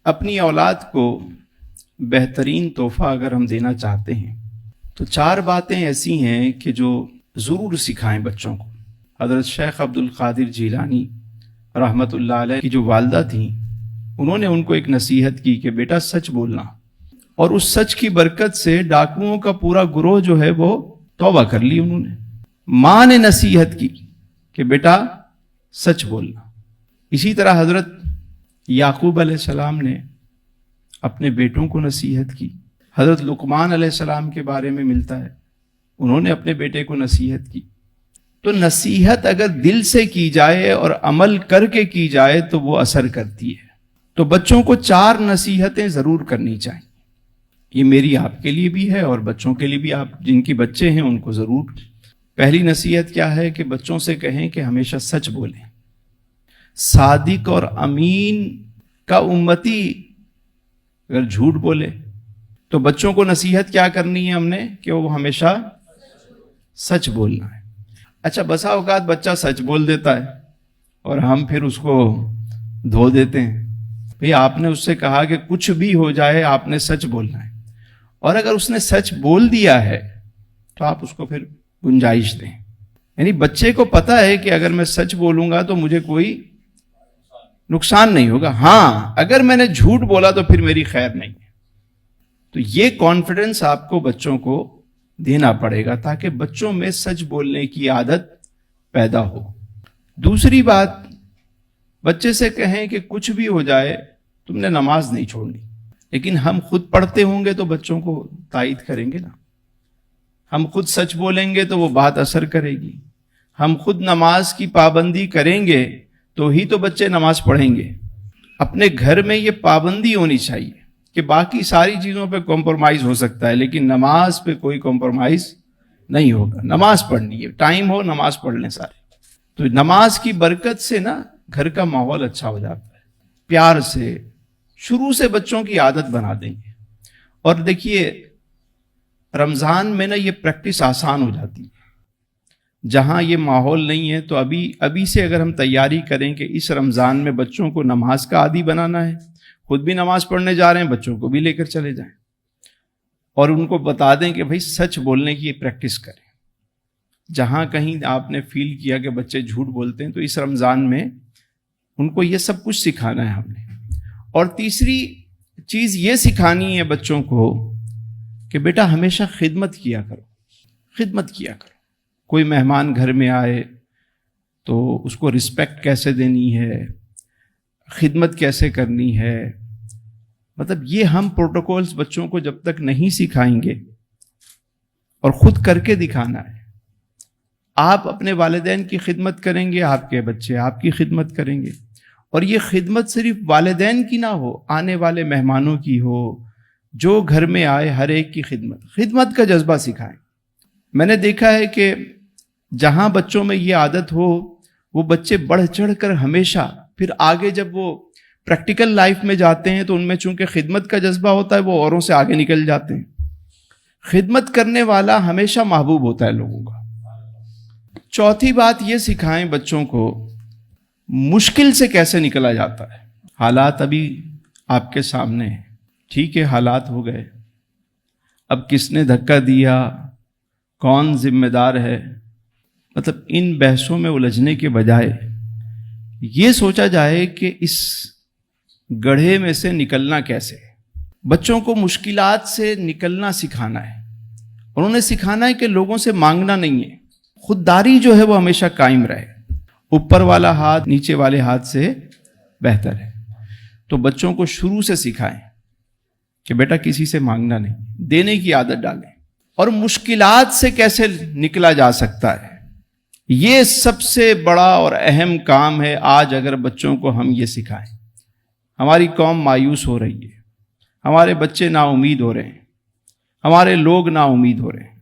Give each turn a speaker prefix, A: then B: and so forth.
A: اپنی اولاد کو بہترین تحفہ اگر ہم دینا چاہتے ہیں تو 4 باتیں ایسی ہیں کہ جو ضرور سکھائیں بچوں کو۔ حضرت شیخ عبد القادر جیلانی رحمۃ اللہ علیہ کی جو والدہ تھیں، انہوں نے ان کو ایک نصیحت کی کہ بیٹا سچ بولنا، اور اس سچ کی برکت سے ڈاکوؤں کا پورا گروہ جو ہے وہ توبہ کر لی انہوں نے۔ ماں نے نصیحت کی کہ بیٹا سچ بولنا۔ اسی طرح حضرت یعقوب علیہ السلام نے اپنے بیٹوں کو نصیحت کی۔ حضرت لقمان علیہ السلام کے بارے میں ملتا ہے، انہوں نے اپنے بیٹے کو نصیحت کی۔ تو نصیحت اگر دل سے کی جائے اور عمل کر کے کی جائے تو وہ اثر کرتی ہے۔ تو بچوں کو 4 نصیحتیں ضرور کرنی چاہیے۔ یہ میری آپ کے لیے بھی ہے اور بچوں کے لیے بھی، آپ جن کی بچے ہیں ان کو ضرور۔ پہلی نصیحت کیا ہے کہ بچوں سے کہیں کہ ہمیشہ سچ بولیں۔ صادق اور امین کا امتی اگر جھوٹ بولے تو بچوں کو نصیحت کیا کرنی ہے ہم نے کہ وہ ہمیشہ سچ بولنا ہے۔ اچھا، بسا اوقات بچہ سچ بول دیتا ہے اور ہم پھر اس کو دھو دیتے ہیں۔ بھئی آپ نے اس سے کہا کہ کچھ بھی ہو جائے آپ نے سچ بولنا ہے، اور اگر اس نے سچ بول دیا ہے تو آپ اس کو پھر گنجائش دیں۔ یعنی بچے کو پتا ہے کہ اگر میں سچ بولوں گا تو مجھے کوئی نقصان نہیں ہوگا، ہاں اگر میں نے جھوٹ بولا تو پھر میری خیر نہیں ہے۔ تو یہ کانفیڈنس آپ کو بچوں کو دینا پڑے گا تاکہ بچوں میں سچ بولنے کی عادت پیدا ہو۔ دوسری بات، بچے سے کہیں کہ کچھ بھی ہو جائے تم نے نماز نہیں چھوڑنی، لیکن ہم خود پڑھتے ہوں گے تو بچوں کو تائید کریں گے نا۔ ہم خود سچ بولیں گے تو وہ بات اثر کرے گی۔ ہم خود نماز کی پابندی کریں گے تو ہی تو بچے نماز پڑھیں گے۔ اپنے گھر میں یہ پابندی ہونی چاہیے کہ باقی ساری چیزوں پہ کمپرومائز ہو سکتا ہے لیکن نماز پہ کوئی کمپرومائز نہیں ہوگا۔ نماز پڑھنی ہے، ٹائم ہو نماز پڑھ لیں سارے۔ تو نماز کی برکت سے نا گھر کا ماحول اچھا ہو جاتا ہے۔ پیار سے شروع سے بچوں کی عادت بنا دیں گے۔ اور دیکھیے رمضان میں نا یہ پریکٹس آسان ہو جاتی ہے۔ جہاں یہ ماحول نہیں ہے تو ابھی سے اگر ہم تیاری کریں کہ اس رمضان میں بچوں کو نماز کا عادی بنانا ہے، خود بھی نماز پڑھنے جا رہے ہیں، بچوں کو بھی لے کر چلے جائیں اور ان کو بتا دیں کہ بھائی سچ بولنے کی یہ پریکٹس کریں۔ جہاں کہیں آپ نے فیل کیا کہ بچے جھوٹ بولتے ہیں تو اس رمضان میں ان کو یہ سب کچھ سکھانا ہے ہم نے۔ اور تیسری چیز یہ سکھانی ہے بچوں کو کہ بیٹا ہمیشہ خدمت کیا کرو، خدمت کیا کرو۔ کوئی مہمان گھر میں آئے تو اس کو رسپیکٹ کیسے دینی ہے، خدمت کیسے کرنی ہے۔ مطلب یہ ہم پروٹوکولز بچوں کو جب تک نہیں سکھائیں گے، اور خود کر کے دکھانا ہے۔ آپ اپنے والدین کی خدمت کریں گے، آپ کے بچے آپ کی خدمت کریں گے، اور یہ خدمت صرف والدین کی نہ ہو، آنے والے مہمانوں کی ہو، جو گھر میں آئے ہر ایک کی خدمت کا جذبہ سکھائیں۔ میں نے دیکھا ہے کہ جہاں بچوں میں یہ عادت ہو وہ بچے بڑھ چڑھ کر ہمیشہ پھر آگے جب وہ پریکٹیکل لائف میں جاتے ہیں تو ان میں چونکہ خدمت کا جذبہ ہوتا ہے وہ اوروں سے آگے نکل جاتے ہیں۔ خدمت کرنے والا ہمیشہ محبوب ہوتا ہے لوگوں کا۔ چوتھی بات یہ سکھائیں بچوں کو مشکل سے کیسے نکلا جاتا ہے۔ حالات ابھی آپ کے سامنے ہیں، ٹھیک ہے حالات ہو گئے، اب کس نے دھکا دیا، کون ذمہ دار ہے، مطلب ان بحثوں میں الجھنے کے بجائے یہ سوچا جائے کہ اس گڑھے میں سے نکلنا کیسے۔ بچوں کو مشکلات سے نکلنا سکھانا ہے، انہوں نے سکھانا ہے کہ لوگوں سے مانگنا نہیں ہے، خودداری جو ہے وہ ہمیشہ قائم رہے۔ اوپر والا ہاتھ نیچے والے ہاتھ سے بہتر ہے۔ تو بچوں کو شروع سے سکھائیں کہ بیٹا کسی سے مانگنا نہیں، دینے کی عادت ڈالیں۔ اور مشکلات سے کیسے نکلا جا سکتا ہے، یہ سب سے بڑا اور اہم کام ہے۔ آج اگر بچوں کو ہم یہ سکھائیں، ہماری قوم مایوس ہو رہی ہے، ہمارے بچے نا امید ہو رہے ہیں، ہمارے لوگ نا امید ہو رہے ہیں۔